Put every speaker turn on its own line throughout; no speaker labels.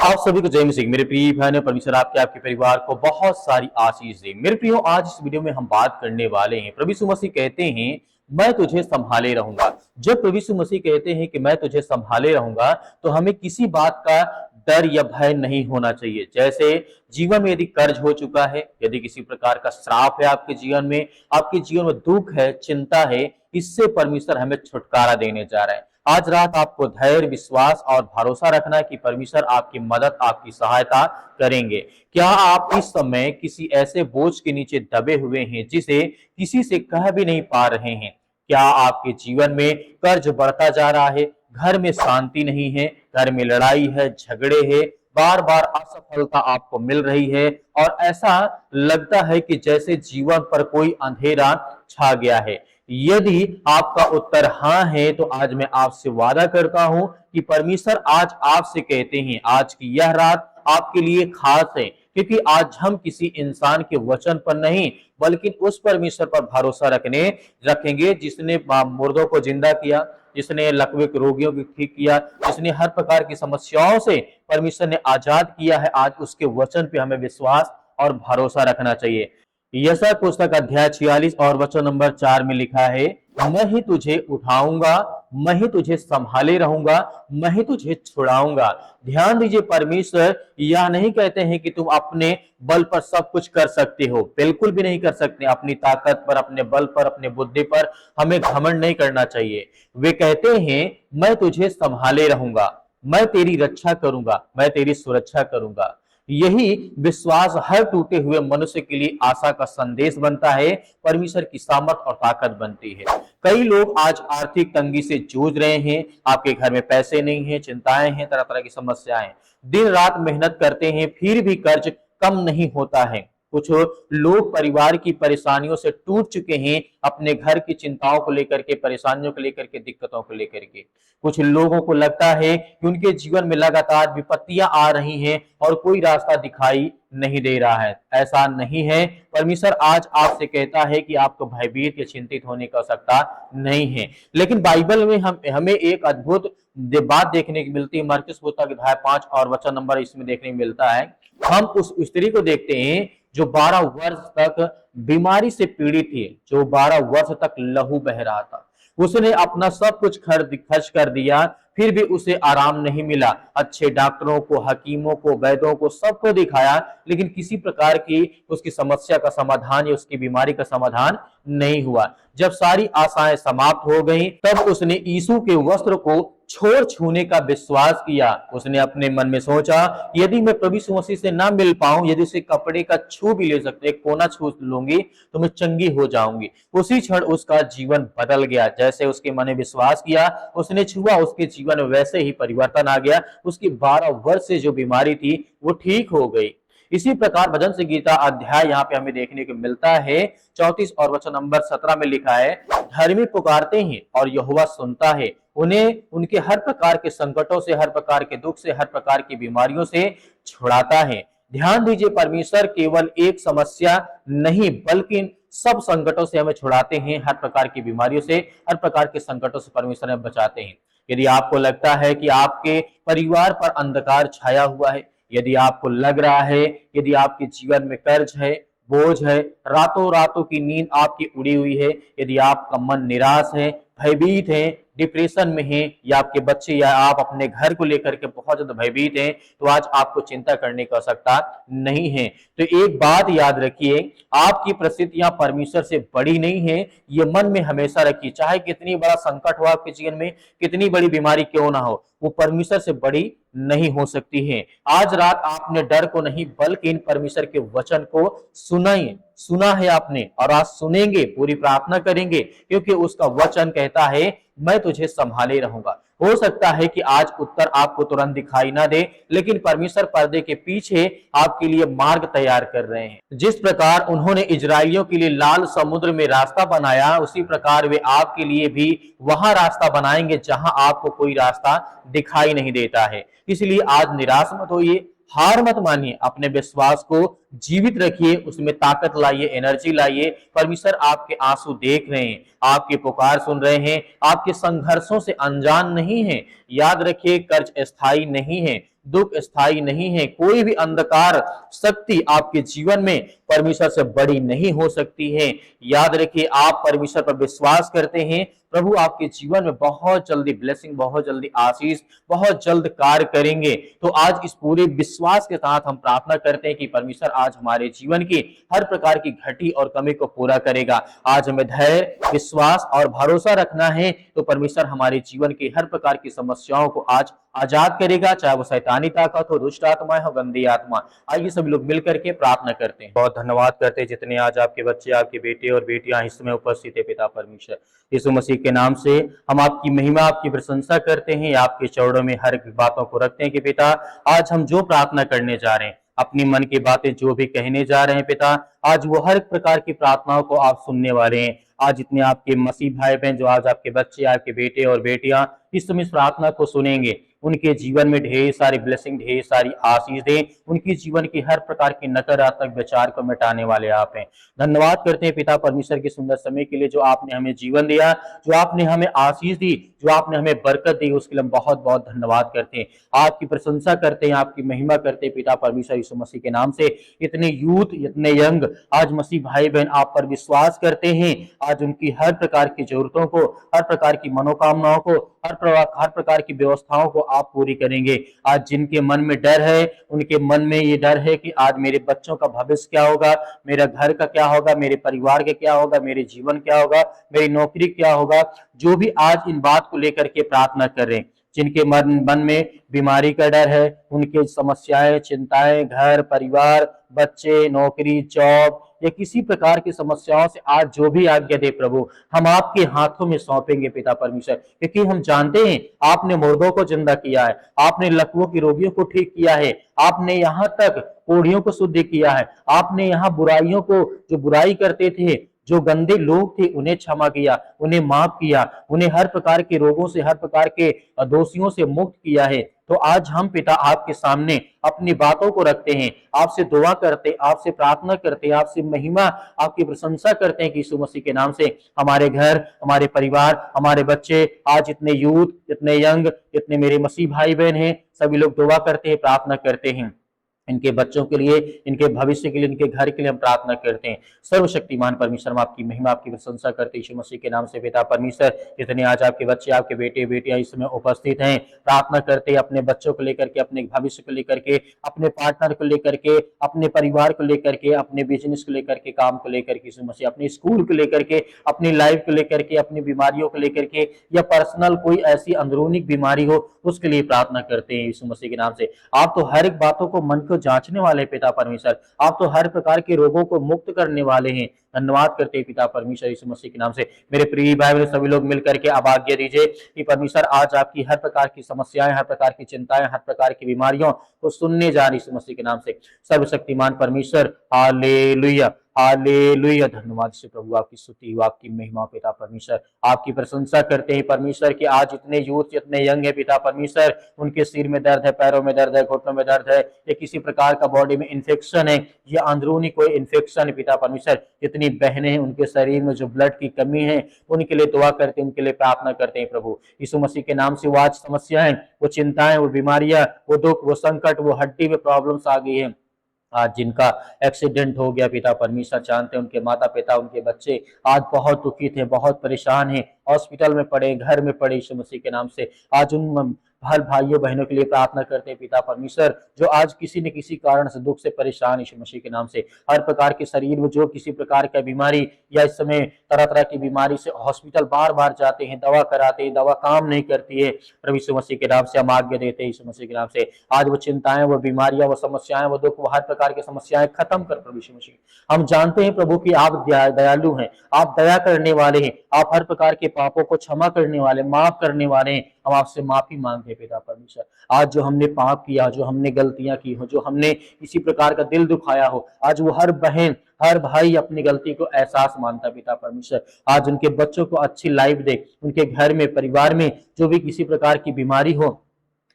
आप सभी को जय मसीह। मेरे प्रिय बहन परमेश्वर आपके परिवार को बहुत सारी आशीष दे। मेरे प्रियो, आज इस वीडियो में हम बात करने वाले हैं। प्रभु यीशु मसीह कहते हैं मैं तुझे संभाले रहूंगा। जब प्रभु यीशु मसीह कहते हैं कि मैं तुझे संभाले रहूंगा, तो हमें किसी बात का डर या भय नहीं होना चाहिए। जैसे जीवन में यदि कर्ज हो चुका है, यदि किसी प्रकार का श्राप है आपके जीवन में, आपके जीवन में दुख है, चिंता है, इससे परमेश्वर हमें छुटकारा देने जा रहा है। आज रात आपको धैर्य, विश्वास और भरोसा रखना है कि परमेश्वर आपकी मदद, आपकी सहायता करेंगे। क्या आप इस समय किसी ऐसे बोझ के नीचे दबे हुए हैं जिसे किसी से कह भी नहीं पा रहे हैं? क्या आपके जीवन में कर्ज बढ़ता जा रहा है, घर में शांति नहीं है, घर में लड़ाई है, झगड़े है, बार बार असफलता आपको मिल रही है और ऐसा लगता है कि जैसे जीवन पर कोई अंधेरा छा गया है? यदि आपका उत्तर हाँ है, तो आज मैं आपसे वादा करता हूं कि परमेश्वर आज आपसे कहते हैं, आज की यह रात आपके लिए खास है, क्योंकि आज हम किसी इंसान के वचन पर नहीं बल्कि उस परमेश्वर पर भरोसा रखेंगे जिसने मुर्दों को जिंदा किया, जिसने लकवे के रोगियों को ठीक किया, जिसने हर प्रकार की समस्याओं से परमेश्वर ने आजाद किया है। आज उसके वचन पे हमें विश्वास और भरोसा रखना चाहिए। यशायाह पुस्तक अध्याय 46 और वचन नंबर 4 में लिखा है, मैं ही तुझे उठाऊंगा, मैं ही तुझे संभाले रहूंगा, मैं ही तुझे छुड़ाऊंगा। ध्यान दीजिए, परमेश्वर यह नहीं कहते हैं कि तुम अपने बल पर सब कुछ कर सकते हो। बिल्कुल भी नहीं कर सकते। अपनी ताकत पर, अपने बल पर, अपने बुद्धि पर हमें घमंड नहीं करना चाहिए। वे कहते हैं मैं तुझे संभाले रहूंगा, मैं तेरी रक्षा करूंगा, मैं तेरी सुरक्षा करूंगा। यही विश्वास हर टूटे हुए मनुष्य के लिए आशा का संदेश बनता है, परमेश्वर की सामर्थ और ताकत बनती है। कई लोग आज आर्थिक तंगी से जूझ रहे हैं। आपके घर में पैसे नहीं है, चिंताएं हैं, तरह तरह की समस्याएं, दिन रात मेहनत करते हैं फिर भी कर्ज कम नहीं होता है। कुछ लोग परिवार की परेशानियों से टूट चुके हैं, अपने घर की चिंताओं को लेकर के, परेशानियों को लेकर के, दिक्कतों को लेकर के। कुछ लोगों को लगता है कि उनके जीवन में लगातार विपत्तियां आ रही हैं और कोई रास्ता दिखाई नहीं दे रहा है। ऐसा नहीं है। परमेश्वर आज आपसे कहता है कि आपको भयभीत या चिंतित होने की आवश्यकता नहीं है। लेकिन बाइबल में हमें एक अद्भुत बात देखने की मिलती है। मरकुस पुस्तक अध्याय 5 और वचन नंबर इसमें देखने को मिलता है। हम उस स्त्री को देखते हैं जो 12 वर्ष तक बीमारी से पीड़ित थी, जो 12 वर्ष तक लहू बह रहा था। उसने अपना सब कुछ खर्च कर दिया, फिर भी उसे आराम नहीं मिला। अच्छे डॉक्टरों को, हकीमों को, वैद्यों को, सबको दिखाया, लेकिन किसी प्रकार की उसकी समस्या का समाधान या उसकी बीमारी का समाधान नहीं हुआ। जब सारी आशाएं समाप्त हो गईं, तब उसने यीशु के वस्त्र को छोड़ छूने का विश्वास किया। उसने अपने मन में सोचा, यदि मैं प्रभु यीशु मसीह से ना मिल पाऊं, यदि उसे कपड़े का छू भी ले सकते, एक कोना छू लूंगी तो मैं चंगी हो जाऊंगी। उसी क्षण उसका जीवन बदल गया। जैसे उसके मन में विश्वास किया, उसने छुआ, उसके जीवन में वैसे ही परिवर्तन आ गया। उसकी 12 वर्ष से जो बीमारी थी वो ठीक हो गई। इसी प्रकार भजन संगीता अध्याय यहाँ पे हमें देखने को मिलता है 34 और वचन नंबर 17 में लिखा है, धर्मी पुकारते हैं और यहोवा सुनता है, उन्हें उनके हर प्रकार के संकटों से, हर प्रकार के दुख से, हर प्रकार की बीमारियों से छुड़ाता है। ध्यान दीजिए, परमेश्वर केवल एक समस्या नहीं बल्कि सब संकटों से हमें छुड़ाते हैं। हर प्रकार की बीमारियों से, हर प्रकार के संकटों से परमेश्वर हमें बचाते हैं। यदि आपको लगता है कि आपके परिवार पर अंधकार छाया हुआ है, यदि आपको लग रहा है, यदि आपके जीवन में कर्ज है, बोझ है, रातों रातों की नींद आपकी उड़ी हुई है, यदि आपका मन निराश है, भयभीत है, डिप्रेशन में है, या आपके बच्चे या आप अपने घर को लेकर के बहुत ज्यादा भयभीत हैं, तो आज आपको चिंता करने की आवश्यकता नहीं है। तो एक बात याद रखिए, आपकी परिस्थितियां परमेश्वर से बड़ी नहीं है। ये मन में हमेशा रखिए, चाहे कितनी बड़ा संकट हो आपके जीवन में, कितनी बड़ी बीमारी क्यों ना हो, वो परमेश्वर से बड़ी नहीं हो सकती है। आज रात आपने डर को नहीं बल्कि इन परमेश्वर के वचन को सुना है आपने, और आज सुनेंगे, पूरी प्रार्थना करेंगे, क्योंकि उसका वचन कहता है मैं तुझे संभाले रहूंगा। हो सकता है कि आज उत्तर आपको तुरंत दिखाई ना दे, लेकिन परमेश्वर पर्दे के पीछे आपके लिए मार्ग तैयार कर रहे हैं। जिस प्रकार उन्होंने इजरायलियों के लिए लाल समुद्र में रास्ता बनाया, उसी प्रकार वे आपके लिए भी वहां रास्ता बनाएंगे जहां आपको कोई रास्ता दिखाई नहीं देता है। इसलिए आज निराश मत होइए, हार मत मानिए, अपने विश्वास को जीवित रखिए, उसमें ताकत लाइए, एनर्जी लाइए। परमेश्वर आपके आंसू देख रहे हैं, आपकी पुकार सुन रहे हैं, आपके संघर्षों से अनजान नहीं है। याद रखिए, कर्ज स्थायी नहीं है, दुख स्थायी नहीं है। कोई भी अंधकार शक्ति आपके जीवन में परमेश्वर से बड़ी नहीं हो सकती है। याद रखिए, आप परमेश्वर पर विश्वास करते हैं, प्रभु आपके जीवन में बहुत जल्दी ब्लेसिंग, बहुत जल्दी आशीष, बहुत जल्द कार्य करेंगे। तो आज इस पूरे विश्वास के साथ हम प्रार्थना करते हैं कि परमेश्वर आज हमारे जीवन की हर प्रकार की घटी और कमी को पूरा करेगा। आज हमें धैर्य, विश्वास और भरोसा रखना है, तो परमेश्वर हमारे जीवन की हर प्रकार की समस्याओं को आज आजाद करेगा, चाहे वो शैतानी ताकत हो, दुष्ट आत्माएं हो, गंदी आत्मा। आइए सभी लोग मिलकर के प्रार्थना करते हैं। बहुत धन्यवाद करते हैं जितने आज आपके बच्चे, आपके बेटे और बेटियां इस समय उपस्थित है। पिता परमेश्वर, यीशु मसीह के नाम से हम आपकी महिमा, आपकी प्रशंसा करते हैं, आपके चरणों में हर बातों को रखते हैं कि पिता आज हम जो प्रार्थना करने जा रहे हैं, अपनी मन की बातें जो भी कहने जा रहे हैं पिता, आज वो हर प्रकार की प्रार्थनाओं को आप सुनने वाले हैं। आज जितने आपके मसीह भाई बहन, जो आज आपके बच्चे, आपके बेटे और बेटियां इस समय इस प्रार्थना को सुनेंगे, उनके जीवन में ढेर सारी ब्लेसिंग, ढेर सारी आशीष दें। उनकी जीवन की हर प्रकार की नकारात्मक विचार को मिटाने वाले आप हैं। धन्यवाद करते हैं पिता परमेश्वर के सुंदर समय के लिए, जो आपने हमें जीवन दिया, जो आपने हमें आशीष दी, जो आपने हमें बरकत दी, उसके लिए हम बहुत बहुत धन्यवाद करते हैं। आपकी प्रशंसा करते हैं, आपकी महिमा करते हैं पिता परमेश्वर यीशु मसीह के नाम से। इतने यूथ, इतने यंग आज मसीह भाई बहन आप पर विश्वास करते हैं, आज उनकी हर प्रकार की जरूरतों को, हर प्रकार की मनोकामनाओं को, हर प्रकार की व्यवस्थाओं को आप पूरी करेंगे। आज जिनके मन में डर है, उनके मन में ये डर है कि आज मेरे बच्चों का भविष्य क्या होगा, मेरा घर का क्या होगा, मेरे परिवार का क्या होगा, मेरे जीवन क्या होगा, मेरी नौकरी क्या होगा, जो भी आज इन बात को लेकर के प्रार्थना कर रहे हैं, जिनके मन में बीमारी का डर है, उनके समस्याएं, चिंताएं, घर परिवार, बच्चे, नौकरी, जॉब या किसी प्रकार की समस्याओं से आज जो भी आज्ञा दे प्रभु, हम आपके हाथों में सौंपेंगे पिता परमेश्वर। क्योंकि हम जानते हैं आपने मुर्दों को जिंदा किया है, आपने लकवों की रोगियों को ठीक किया है, आपने यहाँ तक कोढ़ियों को शुद्ध किया है, आपने यहाँ बुराइयों को, जो बुराई करते थे, जो गंदे लोग थे, उन्हें क्षमा किया, उन्हें माफ किया, उन्हें हर प्रकार के रोगों से, हर प्रकार के दोषियों से मुक्त किया है। तो आज हम पिता आपके सामने अपनी बातों को रखते हैं, आपसे दुआ करते, आपसे प्रार्थना करते, आपसे महिमा, आपकी प्रशंसा करते हैं कि यीशु मसीह के नाम से हमारे घर, हमारे परिवार, हमारे बच्चे, आज इतने यूथ, इतने यंग, इतने मेरे मसीह भाई बहन हैं, सभी लोग दुआ करते हैं, प्रार्थना करते हैं। इनके बच्चों के लिए, इनके भविष्य के लिए, इनके घर के लिए हम प्रार्थना करते हैं। सर्वशक्तिमान परमेश्वर, हम आपकी महिमा, आपकी प्रशंसा करते हैं यीशु मसीह के नाम से पिता परमेश्वर। जितने आज आपके बच्चे, आपके बेटे बेटियां इस समय उपस्थित हैं, प्रार्थना करते हैं अपने बच्चों को लेकर के, अपने भविष्य को लेकर के, अपने पार्टनर को लेकर के, अपने परिवार को लेकर के, अपने बिजनेस को लेकर के, काम को लेकर के यीशु मसीह, अपने स्कूल को लेकर के, अपनी लाइफ को लेकर के, अपनी बीमारियों को लेकर के, या पर्सनल कोई ऐसी अंदरूनी बीमारी हो, उसके लिए प्रार्थना करते हैं यीशु मसीह के नाम से। आप तो हर एक बातों को, मन को जांचने वाले पिता परमेश्वर, आप तो हर प्रकार के रोगों को मुक्त करने वाले हैं। धन्यवाद करते हैं पिता परमेश्वर यीशु मसीह के नाम से। मेरे प्रिय भाई बहन सभी लोग मिलकर के अब आज्ञा दीजिए कि परमेश्वर आज आपकी हर प्रकार की समस्याएं, हर प्रकार की चिंताएं, हर प्रकार की बीमारियों को सुनने जा रही यीशु मसीह के नाम से। सर्वशक्तिमान परमेश्वर, हालेलुया हालेलुया। धन्यवाद से प्रभु, आपकी स्तुति हो, आपकी महिमा पिता परमेश्वर, आपकी प्रशंसा करते हैं परमेश्वर कि आज इतने यूथ, इतने यंग है पिता परमेश्वर, उनके सिर में दर्द है, पैरों में दर्द है, घुटनों में दर्द है, या किसी प्रकार का बॉडी में इन्फेक्शन है, या अंदरूनी कोई इन्फेक्शन है पिता परमेश्वर। जितनी बहनें हैं, उनके शरीर में जो ब्लड की कमी है, उनके लिए दुआ करते हैं, उनके लिए प्रार्थना करते हैं प्रभु यीशु मसीह के नाम से। वो आज समस्याएं, वो चिंताएं, वो बीमारियां, वो दुख, वो संकट, वो हड्डी में प्रॉब्लम्स आ गई है, आज जिनका एक्सीडेंट हो गया पिता परमेश्वर, जानते हैं उनके माता पिता, उनके बच्चे आज बहुत दुखी थे, बहुत परेशान हैं, हॉस्पिटल में पड़े, घर में पड़े यीशु मसीह के नाम से। आज उन हर भाइयों बहनों के लिए प्रार्थना करते हैं पिता परमेश्वर, जो आज किसी न किसी कारण से दुख से परेशान यीशु मसीह के नाम से। हर प्रकार के शरीर में जो किसी प्रकार का बीमारी, या इस समय तरह तरह की बीमारी से हॉस्पिटल बार बार जाते हैं, दवा कराते हैं, दवा काम नहीं करती है, प्रभु यीशु मसीह के नाम से हम आज्ञा देते हैं यीशु मसीह के नाम से। आज वो चिंताएं, वो बीमारियां, वो समस्याएं, वो दुख, वो हर प्रकार की समस्याएं खत्म कर प्रभु यीशु मसीह। हम जानते हैं प्रभु कि आप दयालु हैं, आप दया करने वाले हैं, आप हर प्रकार के पापों को क्षमा करने वाले, माफ करने वाले हैं। हम आपसे माफी मांगते हैं पिता परमेश्वर, आज जो हमने पाप किया, जो हमने गलतियां की हो, जो हमने किसी प्रकार का दिल दुखाया हो, आज वो हर बहन, हर भाई अपनी गलती को एहसास मानता है पिता परमेश्वर। आज उनके बच्चों को अच्छी लाइफ दे, उनके घर में, परिवार में जो भी किसी प्रकार की बीमारी हो,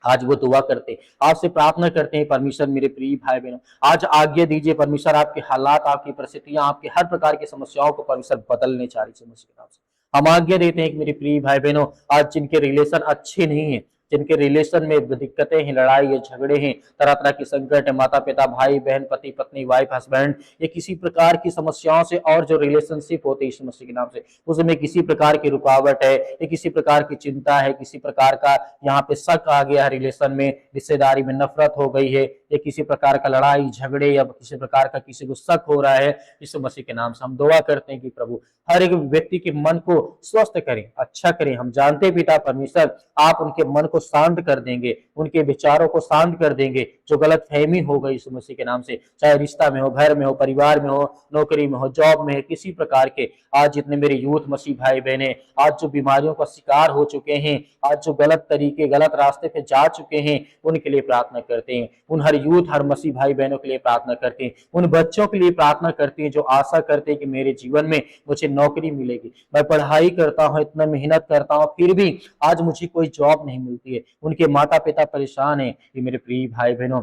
आज वो दुआ करते, आपसे प्रार्थना करते हैं परमेश्वर मेरे प्रिय भाई बहनों, आज आज्ञा दीजिए परमेश्वर, आपके हालात, आपकी परिस्थितियां, आपके हर प्रकार की समस्याओं को परमेश्वर बदलने चाह रही है मसीह के नाम से। हम आज्ञा देते हैं कि मेरे प्रिय भाई बहनों, आज जिनके रिलेशन अच्छे नहीं है, जिनके रिलेशन में दिक्कतें हैं, लड़ाई है, झगड़े हैं, तरह तरह के संकट है, माता पिता, भाई बहन, पति पत्नी, वाइफ हस्बैंड, ये किसी प्रकार की समस्याओं से, और जो रिलेशनशिप होते हैं यीशु मसीह के नाम से, उसमें किसी प्रकार की रुकावट है, या किसी प्रकार की चिंता है, किसी प्रकार का यहाँ पे शक आ गया है, रिलेशन में, रिश्तेदारी में नफरत हो गई है, या किसी प्रकार का लड़ाई झगड़े, या किसी प्रकार का किसी को शक हो रहा है, यीशु मसीह के नाम से हम दुआ करते हैं कि प्रभु हर एक व्यक्ति के मन को स्वस्थ करें, अच्छा करें। हम जानते हैं पिता परमेश्वर, आप उनके मन को शांत कर देंगे, उनके विचारों को शांत कर देंगे, जो गलत फहमी हो गई यीशु मसीह के नाम से, चाहे रिश्ता में हो, घर में हो, परिवार में हो, नौकरी में हो, जॉब में है, किसी प्रकार के आज जितने मेरे यूथ मसीह भाई बहने आज जो बीमारियों का शिकार हो चुके हैं, आज जो गलत तरीके गलत रास्ते पे जा चुके हैं, उनके लिए प्रार्थना करते हैं। उन हर यूथ हर मसीह भाई बहनों के लिए प्रार्थना करते हैं। उन बच्चों के लिए प्रार्थना करते हैं जो आशा करते हैं कि मेरे जीवन में मुझे नौकरी मिलेगी, मैं पढ़ाई करता हूँ, इतना मेहनत करता हूँ, फिर भी आज मुझे कोई जॉब नहीं मिलती है, उनके माता पिता परेशान है। ये मेरे प्रिय भाई बहनों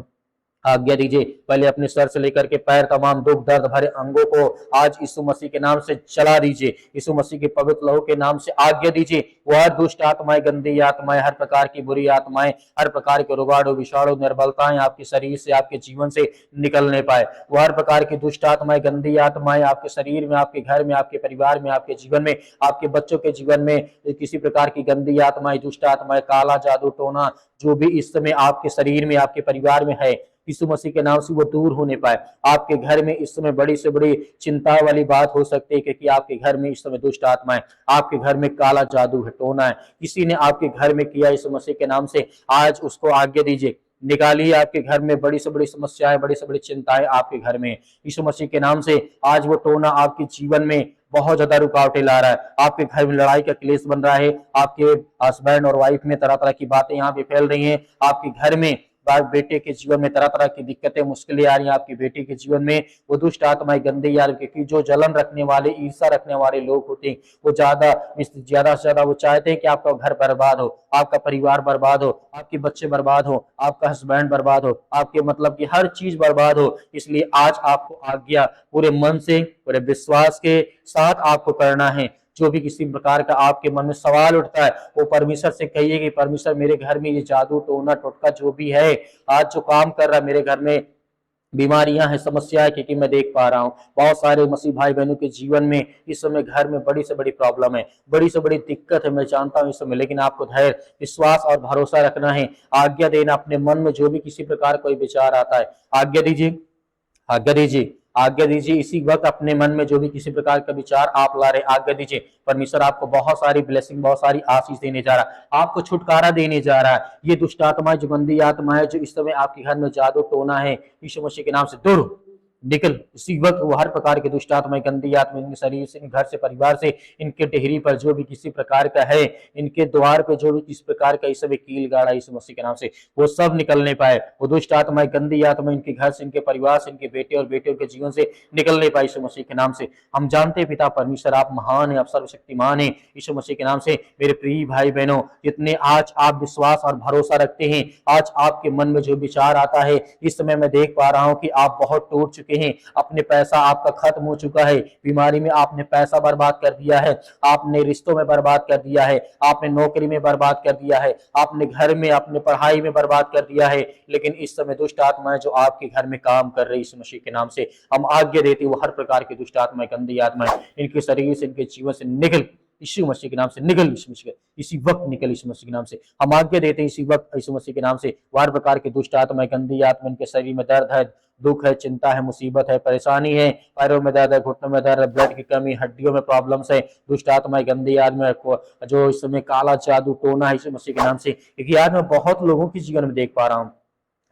आज्ञा दीजिए, पहले अपने सर से लेकर के पैर तमाम दुख दर्द भरे अंगों को आज यीशु मसीह के नाम से चला दीजिए, यीशु मसीह के पवित्र लहू के नाम से आज्ञा दीजिए। वह हर दुष्ट आत्माएं, गंदी आत्माएं, हर प्रकार की बुरी आत्माएं, हर प्रकार के रोगाणु विषाणु निर्बलताएं आपके शरीर से, आपके जीवन से निकलने पाए। वह हर प्रकार की दुष्ट आत्माएं, गंदी आत्माएं आपके शरीर में, आपके घर में, आपके परिवार में, आपके जीवन में, आपके बच्चों के जीवन में किसी प्रकार की गंदी आत्माएं, दुष्ट आत्माएं, काला जादू टोना, जो भी इस समय आपके शरीर में, आपके परिवार में है, यीशु मसीह के नाम से वो दूर होने पाए। आपके घर में इस समय बड़ी से बड़ी चिंता वाली बात हो सकती है, क्योंकि आपके घर में इस समय दुष्ट आत्माएं, आपके घर में काला जादू है, टोना है, किसी ने आपके घर में किया, यीशु मसीह के नाम से आज उसको आज्ञा दीजिए, निकालिए। आपके घर में बड़ी से बड़ी समस्याएं, बड़ी से बड़ी चिंताएं आपके घर में, यीशु मसीह के नाम से आज वो टोना आपके जीवन में बहुत ज्यादा रुकावटें ला रहा है। आपके घर में लड़ाई का क्लेश बन रहा है, आपके हस्बैंड और वाइफ में तरह तरह की बातें यहाँ पे फैल रही हैं, आपके घर में बेटे के जीवन में तरह तरह की दिक्कतें मुश्किलें आ रही हैं, आपकी बेटी के जीवन में वो दुष्ट आत्माएं, गंदे यार, क्योंकि जो जलन रखने वाले, ईर्षा रखने वाले लोग होते हैं, वो ज्यादा से ज्यादा वो चाहते हैं कि आपका घर बर्बाद हो, आपका परिवार बर्बाद हो, आपके बच्चे बर्बाद हो, आपका हस्बैंड बर्बाद हो, आपके मतलब की हर चीज बर्बाद हो। इसलिए आज आपको आज्ञा पूरे मन से, पूरे विश्वास के साथ आपको करना है। जो भी किसी प्रकार का आपके मन में सवाल उठता है, वो परमेश्वर से कहिए कि परमेश्वर मेरे घर में ये जादू टोना टोटका जो भी है, आज जो काम कर रहा है मेरे घर में, बीमारियां हैं, समस्या है, क्योंकि मैं देख पा रहा हूँ बहुत सारे मसीह भाई बहनों के जीवन में इस समय घर में बड़ी से बड़ी प्रॉब्लम है, बड़ी से बड़ी दिक्कत है, मैं जानता हूँ इस समय, लेकिन आपको धैर्य, विश्वास और भरोसा रखना है। आज्ञा देना, अपने मन में जो भी किसी प्रकार कोई विचार आता है, आज्ञा दीजिए, आज्ञा दीजिए, आज्ञा दीजिए। इसी वक्त अपने मन में जो भी किसी प्रकार का विचार आप ला रहे, आज्ञा दीजिए। परमेश्वर आपको बहुत सारी ब्लेसिंग, बहुत सारी आशीष देने जा रहा है, आपको छुटकारा देने जा रहा है। ये दुष्ट आत्माएं, जो गंदी आत्माएं, जो इस समय आपके घर में जादू टोना है, यीशु मसीह के नाम से दूर निकल। इसी वक्त वो हर प्रकार के दुष्ट आत्माएं, गंदी आत्मा इनके शरीर से, घर से, परिवार से, इनके डेहरी पर जो भी किसी प्रकार का है, इनके द्वार पे जो भी किसी प्रकार का इस समय कील गाड़ा यीशु मसीह के नाम से, वो सब निकलने पाए। वो दुष्ट आत्माएं, गंदी आत्मा इनके घर से, इनके परिवार से, इनके बेटे और बेटियों के जीवन से निकलने पाए यीशु मसीह के नाम से। हम जानते हैं पिता परमेश्वर आप महान है, आप सर्वशक्तिमान है यीशु मसीह के नाम से। मेरे प्रिय भाई बहनों, जितने आज आप विश्वास और भरोसा रखते हैं, आज आपके मन में जो विचार आता है, इस समय मैं देख पा रहा हूं कि आप बहुत टूट चुके हैं, अपने पैसा आपका खत्म हो चुका है, बीमारी में आपने पैसा बर्बाद कर दिया है, आपने रिश्तों में बर्बाद कर दिया है, आपने नौकरी में बर्बाद कर दिया है, आपने घर में, अपने पढ़ाई में बर्बाद कर दिया है। लेकिन इस समय दुष्ट आत्माएं जो आपके घर में काम कर रही यीशु मसीह के नाम से हम आज्ञा देते, वो हर प्रकार की दुष्ट आत्माएं, गंदी आत्माएं इनके शरीर से, इनके जीवन से निकल, यीशु मसीह के नाम से निकल, यीशु मसीह इसी वक्त निकल, यीशु मसीह के नाम से हम आज्ञा देते हैं। इसी वक्त यीशु मसीह के नाम से हर प्रकार के दुष्ट आत्माएं, गंदी आत्मा, इनके शरीर में दर्द है, दुख है, चिंता है, मुसीबत है, परेशानी है, पैरों में दर्द है, घुटनों में दर्द है, ब्लड की कमी, हड्डियों में प्रॉब्लम्स है, दुष्ट आत्माएं, गंदी आत्मा जो इस समय काला जादू टोना है यीशु मसीह के नाम से। क्योंकि आज मैं बहुत लोगों की जीवन में देख पा रहा हूँ,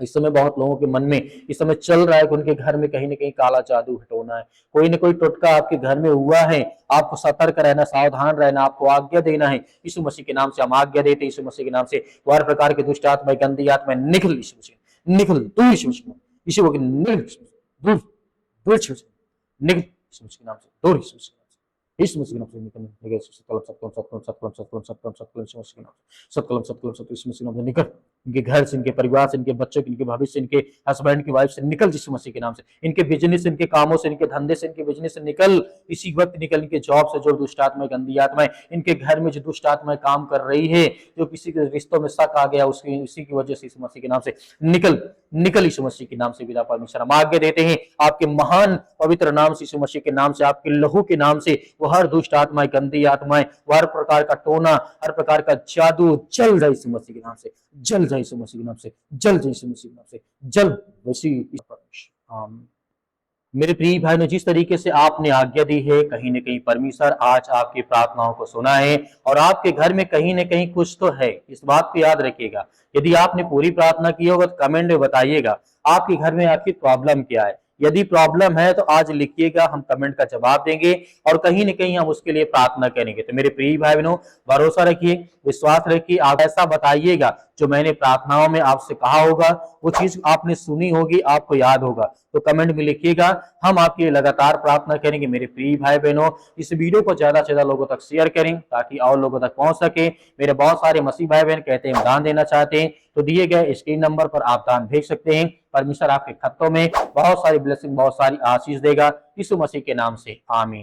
इस समय बहुत लोगों के मन में इस समय चल रहा है कि उनके घर में कहीं ना कहीं काला जादू हटोना है, कोई ना कोई टोटका आपके घर में हुआ है। आपको सतर्क रहना, सावधान रहना, आपको आज्ञा देना है। यीशु मसीह के नाम से हम आज्ञा देते, यीशु मसीह के नाम से हर प्रकार के दुष्ट आत्मा, गंदी आत्मा निकल, यीशु मसीह निकल, तू यीशु मसीह, यीशु को निकल, दूर दूर, निकल यीशु मसीह के नाम से, दूर यीशु मसीह, यीशु मसीह के नाम से निकल, निकल, सत्कलम सत्कलम सत्कलम सत्कलम सत्कलम सत्कलम सत्कलम यीशु मसीह के नाम से, सत्कलम सत्कलम सत्कलम यीशु मसीह के नाम से निकल। इनके घर से, इनके परिवार से, इनके बच्चों के, इनके भविष्य, इनके हस्बैंड की वाइफ से निकल यीशु मसीह के नाम से। इनके बिजनेस, इनके कामों से, इनके धंधे से, इनके बिजनेस से निकल इसी वक्त निकल। इनके जॉब से जो दुष्ट आत्माएं, गंदी आत्माएं, इनके घर में जो दुष्ट आत्माएं काम कर रही है, जो किसी के रिश्तों में शक आ गया, उसकी उसी की वजह से यीशु मसीह के नाम से निकल निकल यीशु मसीह के नाम से। पिता परमेश्वर हम आज्ञा देते हैं आपके महान पवित्र नाम से, यीशु मसीह के नाम से, आपके लहू के नाम से, वो हर दुष्ट आत्माएं, गंदी आत्माएं, वो हर प्रकार का टोना, हर प्रकार का जादू जल जाए यीशु मसीह के नाम से, जल जाए यीशु मसीह के नाम से, जल जाए यीशु मसीह के नाम से, जल वैसी परमेश्वर। आमीन। मेरे प्रिय भाई ने जिस तरीके से आपने आज्ञा दी है, कहीं न कहीं परमेश्वर आज आपकी प्रार्थनाओं को सुना है और आपके घर में कहीं न कहीं कुछ तो है। इस बात को याद रखिएगा। यदि आपने पूरी प्रार्थना की होगा तो कमेंट में बताइएगा आपके घर में आपकी प्रॉब्लम क्या है। यदि प्रॉब्लम है तो आज लिखिएगा, हम कमेंट का जवाब देंगे और कहीं न कहीं हम उसके लिए प्रार्थना करेंगे। तो मेरे प्रिय भाई बहनों, भरोसा रखिए, विश्वास रखिए, आप ऐसा बताइएगा जो मैंने प्रार्थनाओं में आपसे कहा होगा, वो चीज आपने सुनी होगी, आपको याद होगा। तो कमेंट में लिखिएगा, हम आपके लिए लगातार प्रार्थना करेंगे। मेरे प्रिय भाई बहनों, इस वीडियो को ज्यादा से ज्यादा लोगों तक शेयर करें ताकि और लोगों तक पहुंच सके। मेरे बहुत सारे मसीह भाई बहन कहते हैं दान देना चाहते हैं, तो दिए गए स्क्रीन नंबर पर आप दान भेज सकते हैं। परमेश्वर आपके खतों में बहुत सारी ब्लेसिंग, बहुत सारी आशीष देगा। यीशु मसीह के नाम से आमीन।